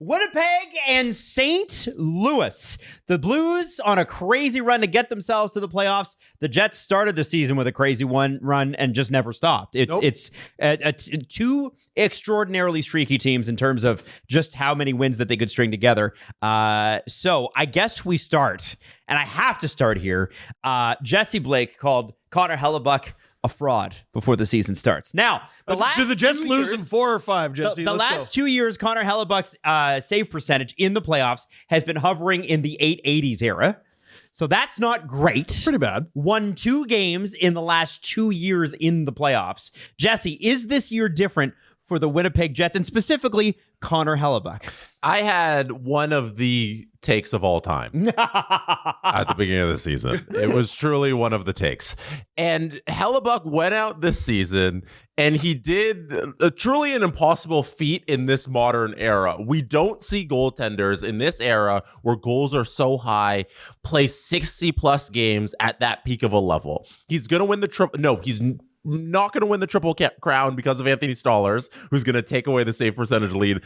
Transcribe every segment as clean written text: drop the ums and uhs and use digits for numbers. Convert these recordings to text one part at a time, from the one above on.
Winnipeg and St. Louis. The Blues on a crazy run to get themselves to the playoffs. The Jets started the season with a crazy run and just never stopped. It's two extraordinarily streaky teams in terms of just how many wins that they could string together. So I guess we start, and I have to start here. Jesse Blake called Connor Hellebuck a fraud before the season starts. Now, do the Jets lose in 4 or 5, Jesse? The last 2 years, Connor Hellebuck's save percentage in the playoffs has been hovering in the 880s era. So that's not great. Pretty bad. Won 2 games in the last 2 years in the playoffs. Jesse, is this year different for the Winnipeg Jets, and specifically Connor Hellebuck? I had one of the takes of all time at the beginning of the season. It was truly one of the takes. And Hellebuck went out this season and he did truly an impossible feat in this modern era. We don't see goaltenders in this era where goals are so high play 60 plus games at that peak of a level. He's going to win the triple. No, he's not going to win the triple crown because of Anthony Stollers, who's going to take away the save percentage lead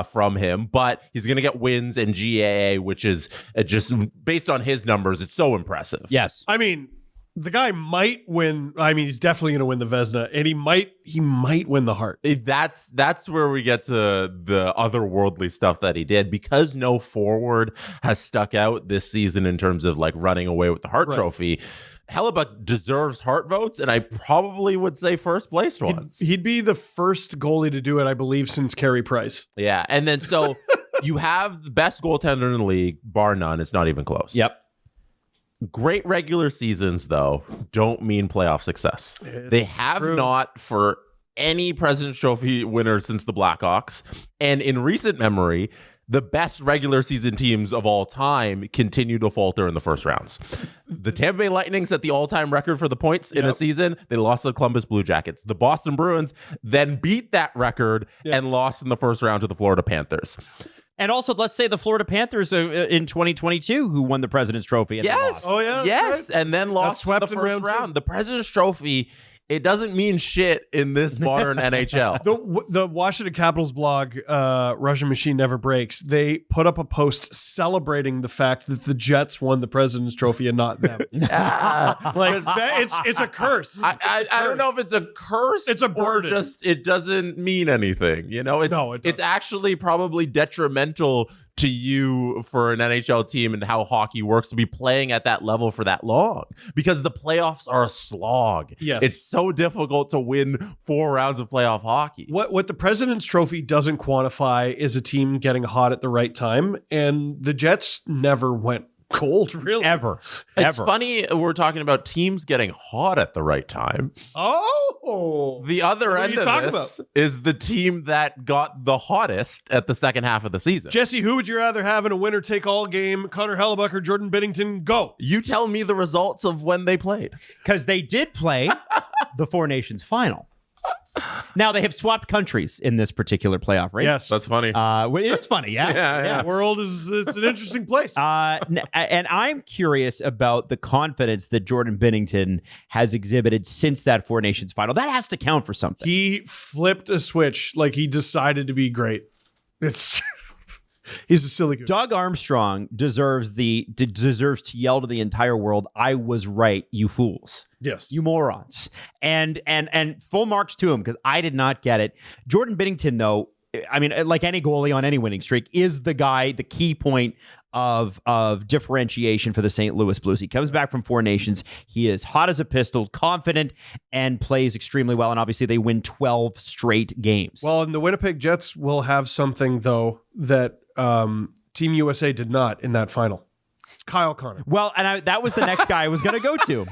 from him. But he's going to get wins in GAA, which is just based on his numbers. It's so impressive. Yes. I mean, the guy might win. I mean, he's definitely going to win the Vezina, and he might win the Hart. That's where we get to the otherworldly stuff that he did, because no forward has stuck out this season in terms of like running away with the Hart Trophy. Hellebuck deserves Hart votes, and I probably would say first place ones. He'd be the first goalie to do it, I believe, since Carey Price. Yeah, and then so you have the best goaltender in the league, bar none. It's not even close. Yep. Great regular seasons, though, don't mean playoff success. They have not for any President's Trophy winner since the Blackhawks. And in recent memory, the best regular season teams of all time continue to falter in the first rounds. The Tampa Bay Lightning set the all-time record for the points in a season. They lost to the Columbus Blue Jackets. The Boston Bruins then beat that record and lost in the first round to the Florida Panthers. And also, let's say the Florida Panthers in 2022, who won the President's Trophy. And Yes. Oh, yeah. Yes. Right. And then lost swept the in first round round. The President's Trophy, it doesn't mean shit in this modern NHL. The Washington Capitals blog, Russian Machine Never Breaks, they put up a post celebrating the fact that the Jets won the President's Trophy and not them. It's a curse. I don't know if it's a curse. It's a burden. Or just it doesn't mean anything. You know, it's actually probably detrimental to you for an NHL team and how hockey works to be playing at that level for that long, because the playoffs are a slog. Yes. It's so difficult to win 4 rounds of playoff hockey. What the President's Trophy doesn't quantify is a team getting hot at the right time, and the Jets never went cold, really. Ever. It's funny we're talking about teams getting hot at the right time. Oh! The other What are end you of talking this is the team that got the hottest at the second half of the season. Jesse, who would you rather have in a winner-take-all game, Connor Hellebuck or Jordan Binnington? Go! You tell me the results of when they played. Because they did play the Four Nations final. Now, they have swapped countries in this particular playoff race. Yes. That's funny. It's funny, yeah. Yeah. The world it's an interesting place. And I'm curious about the confidence that Jordan Binnington has exhibited since that Four Nations final. That has to count for something. He flipped a switch, like he decided to be great. He's a silly goose. Doug Armstrong deserves to yell to the entire world, "I was right, you fools." Yes. You morons. And full marks to him, because I did not get it. Jordan Binnington, though, I mean, like any goalie on any winning streak, is the guy, the key point of differentiation for the St. Louis Blues. He comes back from Four Nations. He is hot as a pistol, confident, and plays extremely well. And obviously they win 12 straight games. Well, and the Winnipeg Jets will have something, though, that Team USA did not in that final. Kyle Connor. Well, and that was the next guy I was going to go to.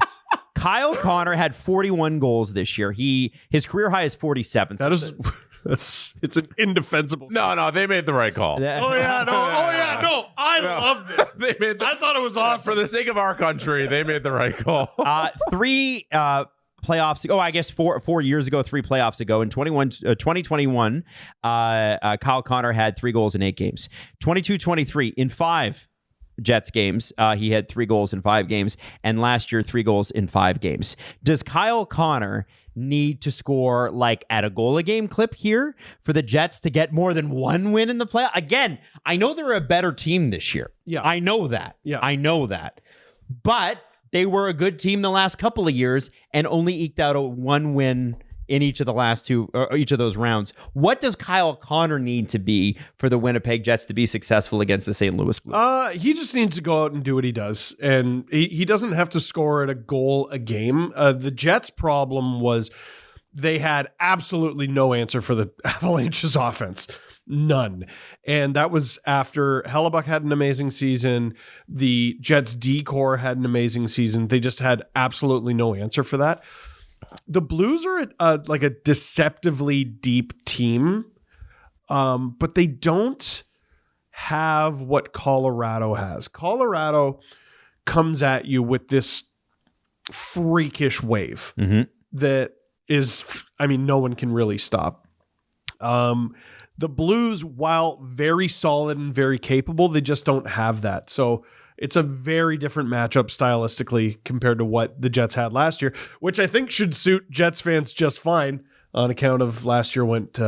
Kyle Connor had 41 goals this year. His career high is 47. That is... it's an indefensible. No, they made the right call. I loved it. I thought it was awesome. For the sake of our country, they made the right call. 3 playoffs ago, I guess 4 years ago, 3 playoffs ago, in 2021, Kyle Connor had 3 goals in 8 games. 22-23 in 5 Jets games. He had 3 goals in 5 games, and last year 3 goals in 5 games. Does Kyle Connor need to score like at a goal a game clip here for the Jets to get more than 1 win in the playoff? Again, I know they're a better team this year. Yeah. I know that. Yeah. I know that. But they were a good team the last couple of years and only eked out a 1 win in each of the last 2 or each of those rounds. What does Kyle Connor need to be for the Winnipeg Jets to be successful against the St. Louis Blues? He just needs to go out and do what he does. And he doesn't have to score at a goal a game. The Jets' problem was they had absolutely no answer for the Avalanche's offense. None. And that was after Hellebuck had an amazing season. The Jets' D-core had an amazing season. They just had absolutely no answer for that. The Blues are like a deceptively deep team, but they don't have what Colorado has. Colorado comes at you with this freakish wave that is, I mean, no one can really stop. The Blues, while very solid and very capable, they just don't have that. So it's a very different matchup stylistically compared to what the Jets had last year, which I think should suit Jets fans just fine on account of last year went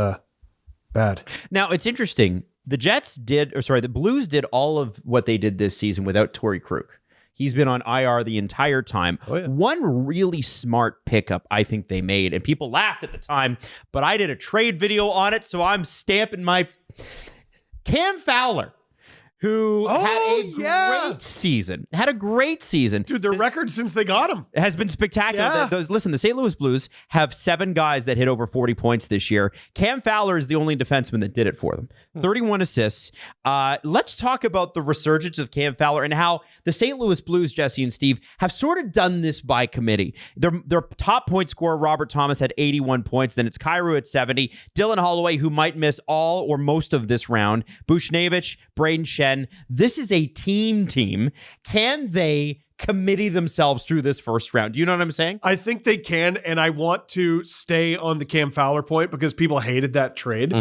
bad. Now, it's interesting. The Blues did all of what they did this season without Torrey Krug. He's been on IR the entire time. Oh, yeah. One really smart pickup I think they made, and people laughed at the time, but I did a trade video on it, so I'm stamping my... Cam Fowler, who had a great season. Dude, their record since they got him has been spectacular. Yeah. Listen, the St. Louis Blues have 7 guys that hit over 40 points this year. Cam Fowler is the only defenseman that did it for them. 31 assists. Let's talk about the resurgence of Cam Fowler and how the St. Louis Blues, Jesse and Steve, have sort of done this by committee. Their top point scorer, Robert Thomas, had 81 points. Then it's Kyrou at 70. Dylan Holloway, who might miss all or most of this round. Buchnevich, Braden Shen. This is a team. Can they committee themselves through this first round? Do you know what I'm saying? I think they can, and I want to stay on the Cam Fowler point because people hated that trade.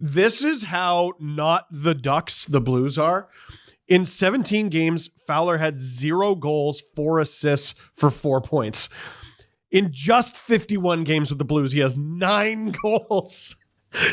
This is how not the Ducks the Blues are. In 17 games, Fowler had 0 goals, 4 assists for 4 points. In just 51 games with the Blues, he has 9 goals,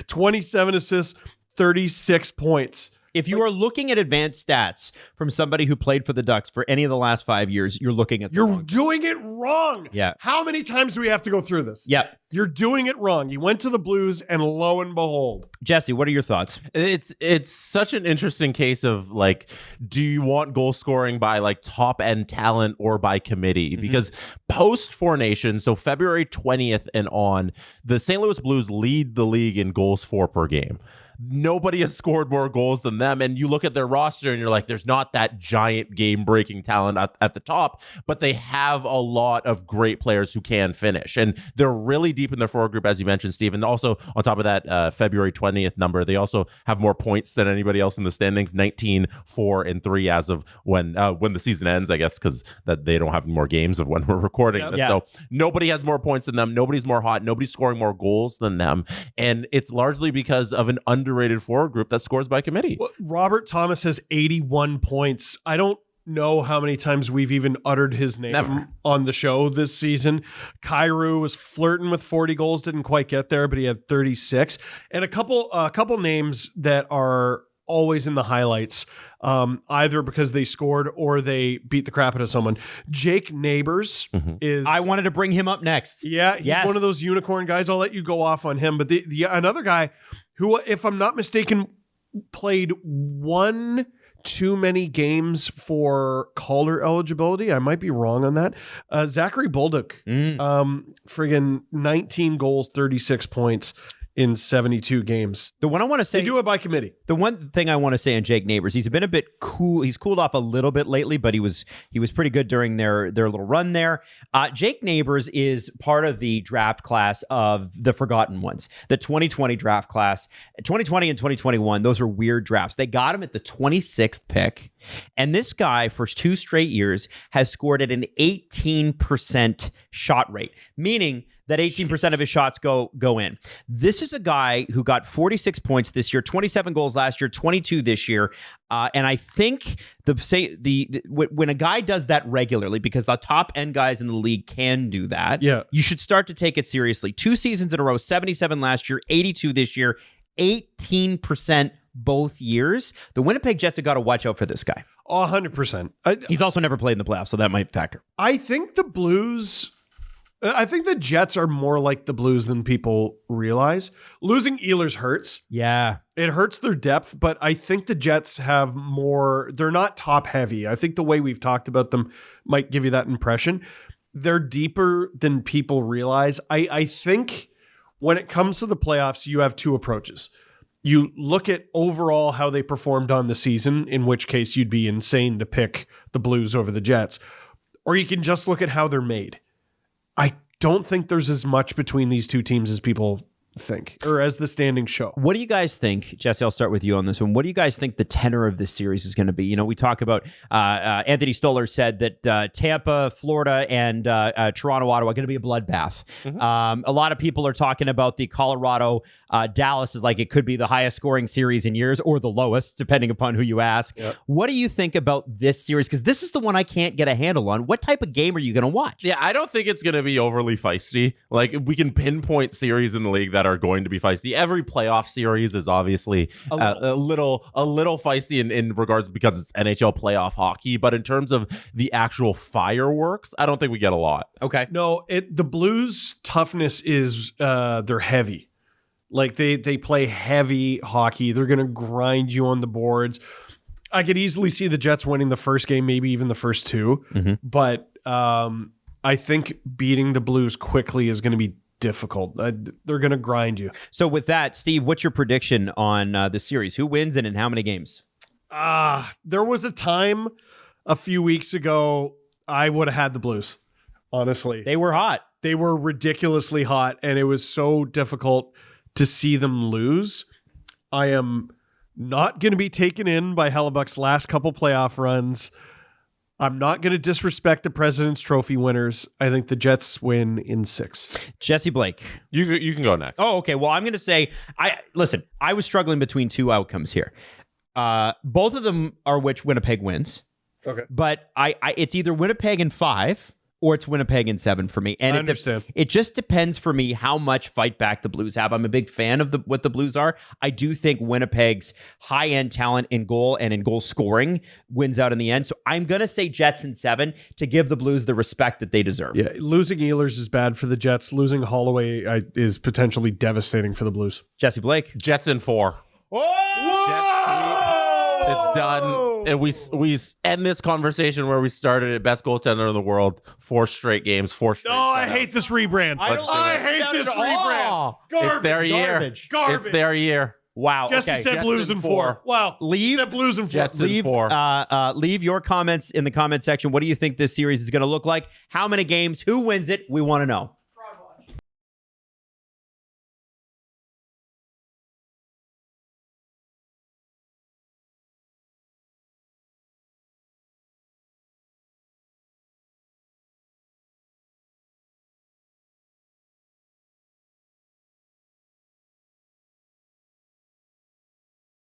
27 assists, 36 points. If you are looking at advanced stats from somebody who played for the Ducks for any of the last 5 years, you're looking at You're doing it wrong. Yeah. How many times do we have to go through this? Yep. You're doing it wrong. You went to the Blues, and lo and behold. Jesse, what are your thoughts? It's such an interesting case of like, do you want goal scoring by like top end talent or by committee? Because post Four Nations, so February 20th and on, the St. Louis Blues lead the league in goals for per game. Nobody has scored more goals than them. And you look at their roster and you're like, there's not that giant game-breaking talent at the top, but they have a lot of great players who can finish. And they're really deep in their forward group, as you mentioned, Steve. And also, on top of that February 20th number, they also have more points than anybody else in the standings, 19, 4, and 3 as of when the season ends, I guess, because that they don't have more games of when we're recording this. Yeah. So nobody has more points than them. Nobody's more hot. Nobody's scoring more goals than them. And it's largely because of an underrated forward group that scores by committee. Robert Thomas has 81 points. I don't know how many times we've even uttered his name on the show this season. Kyrou was flirting with 40 goals, didn't quite get there, but he had 36. And a couple names that are always in the highlights, either because they scored or they beat the crap out of someone. Jake Neighbors is... I wanted to bring him up next. Yeah, he's one of those unicorn guys. I'll let you go off on him. But the another guy who, if I'm not mistaken, played one too many games for Calder eligibility. I might be wrong on that. Zachary Bolduc, friggin' 19 goals, 36 points in 72 games. The one I want to say, they do it by committee. The one thing I want to say on Jake Neighbors, he's been a bit cool. He's cooled off a little bit lately, but he was pretty good during their little run there. Jake Neighbors is part of the draft class of the forgotten ones, the 2020 draft class. 2020 and 2021, those are weird drafts. They got him at the 26th pick, and this guy for 2 straight years has scored at an 18% shot rate, meaning that 18% of his shots go in. This is a guy who got 46 points this year, 27 goals last year, 22 this year. And I think when a guy does that regularly, because the top end guys in the league can do that, you should start to take it seriously. 2 seasons in a row, 77 last year, 82 this year, 18% both years. The Winnipeg Jets have got to watch out for this guy. 100%. He's also never played in the playoffs, so that might factor. I think the Jets are more like the Blues than people realize. Losing Ehlers hurts. Yeah. It hurts their depth, but I think the Jets have more, they're not top heavy. I think the way we've talked about them might give you that impression. They're deeper than people realize. I think when it comes to the playoffs, you have 2 approaches. You look at overall how they performed on the season, in which case you'd be insane to pick the Blues over the Jets. Or you can just look at how they're made. I don't think there's as much between these 2 teams as people think, or as the standings show. What do you guys think, Jesse? I'll start with you on this one. What do you guys think the tenor of this series is going to be? You know, we talk about Anthony Stoller said that Tampa, Florida, and Toronto, Ottawa are going to be a bloodbath. Mm-hmm. A lot of people are talking about the Colorado, Dallas is like it could be the highest scoring series in years, or the lowest, depending upon who you ask. Yep. What do you think about this series? Because this is the one I can't get a handle on. What type of game are you going to watch? Yeah, I don't think it's going to be overly feisty. Like, we can pinpoint series in the league that are going to be feisty. Every playoff series is obviously a little feisty in regards, because it's NHL playoff hockey. But in terms of the actual fireworks, I don't think we get a lot. Okay. No, the Blues' toughness is they're heavy. Like they play heavy hockey. They're going to grind you on the boards. I could easily see the Jets winning the first game, maybe even the first 2. Mm-hmm. But I think beating the Blues quickly is going to be difficult. They're going to grind you. So with that, Steve, what's your prediction on the series? Who wins and in how many games? There was a time a few weeks ago I would have had the Blues. Honestly, they were hot. They were ridiculously hot, and it was so difficult to see them lose. I am not going to be taken in by Hellebuck's last couple playoff runs. I'm not going to disrespect the President's Trophy winners. I think the Jets win in 6. Jesse Blake. You can go next. Oh, okay. Well, I'm going to say, I was struggling between 2 outcomes here. Both of them are which Winnipeg wins. Okay. But it's either Winnipeg in 5 or it's Winnipeg in 7 for me. And I understand. It just depends for me how much fight back the Blues have. I'm a big fan of what the Blues are. I do think Winnipeg's high-end talent in goal and in goal scoring wins out in the end. So I'm going to say Jets in 7 to give the Blues the respect that they deserve. Yeah, losing Ehlers is bad for the Jets. Losing Holloway is potentially devastating for the Blues. Jesse Blake. Jets in 4. It's done. And we end this conversation where we started it. Best goaltender in the world. 4 straight games. 4 straight. I hate this rebrand. I hate this rebrand. Garbage. It's their year. Garbage. It's their year. Wow. Jesse okay. said Jets Blues in 4. Wow. Leave Blues in 4. Jets in 4. Leave your comments in the comment section. What do you think this series is going to look like? How many games? Who wins it? We want to know.